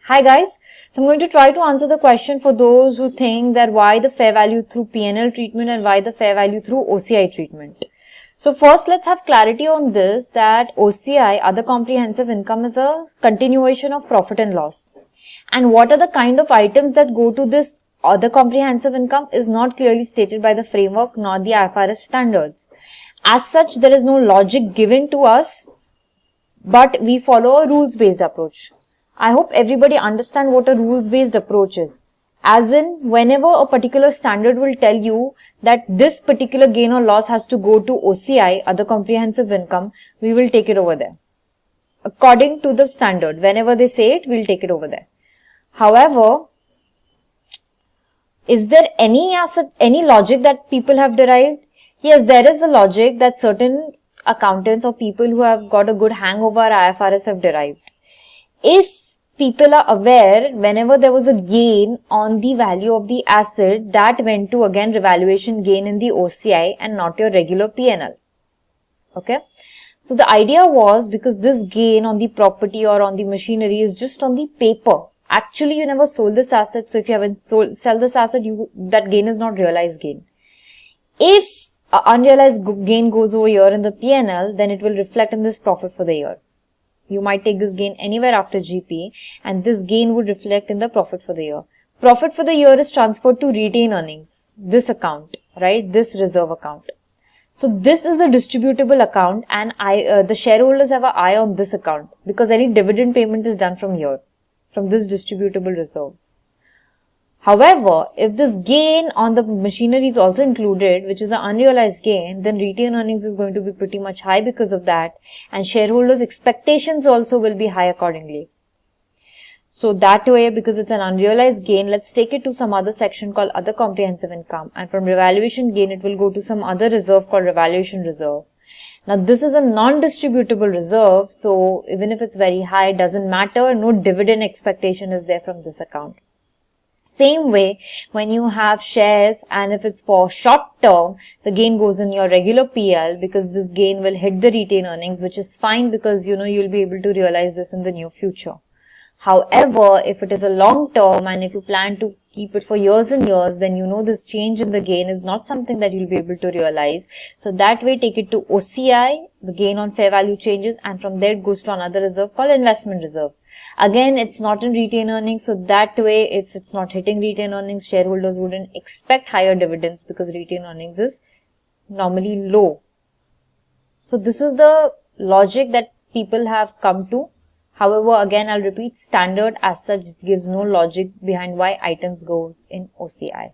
Hi guys, so I'm going to try to answer the question for those who think that why the fair value through P&L treatment and why the fair value through OCI treatment. So first let's have clarity on this, that OCI, other comprehensive income, is a continuation of profit and loss. And what are the kind of items that go to this other comprehensive income is not clearly stated by the framework nor the IFRS standards. As such, there is no logic given to us, but we follow a rules-based approach. I hope everybody understand what a rules-based approach is. As in, whenever a particular standard will tell you that this particular gain or loss has to go to OCI, other comprehensive income, we will take it over there. According to the standard, whenever they say it, we'll take it over there. However, is there any logic that people have derived? Yes, there is a logic that certain accountants or people who have got a good hang over IFRS have derived. If people are aware, whenever there was a gain on the value of the asset, that went to again revaluation gain in the OCI and not your regular P&L. Okay. So the idea was, because this gain on the property or on the machinery is just on the paper. Actually, you never sold this asset. So if you haven't sell this asset, that gain is not realized gain. If unrealized gain goes over here in the P&L, then it will reflect in this profit for the year. You might take this gain anywhere after GP, and this gain would reflect in the profit for the year. Profit for the year is transferred to retained earnings, this account, right? This reserve account. So this is a distributable account, and the shareholders have an eye on this account because any dividend payment is done from here, from this distributable reserve. However, if this gain on the machinery is also included, which is an unrealized gain, then retained earnings is going to be pretty much high because of that, and shareholders' expectations also will be high accordingly. So that way, because it's an unrealized gain, let's take it to some other section called other comprehensive income, and from revaluation gain, it will go to some other reserve called revaluation reserve. Now, this is a non-distributable reserve, so even if it's very high, it doesn't matter, no dividend expectation is there from this account. Same way, when you have shares and if it's for short term, the gain goes in your regular PL because this gain will hit the retained earnings, which is fine because you'll be able to realize this in the near future. However, if it is a long term and if you plan to keep it for years and years, then this change in the gain is not something that you'll be able to realize. So that way, take it to OCI, the gain on fair value changes, and from there it goes to another reserve called investment reserve. Again, it's not in retained earnings, so that way, if it's not hitting retained earnings, shareholders wouldn't expect higher dividends because retained earnings is normally low. So this is the logic that people have come to. However, again, I'll repeat, standard as such gives no logic behind why items goes in OCI.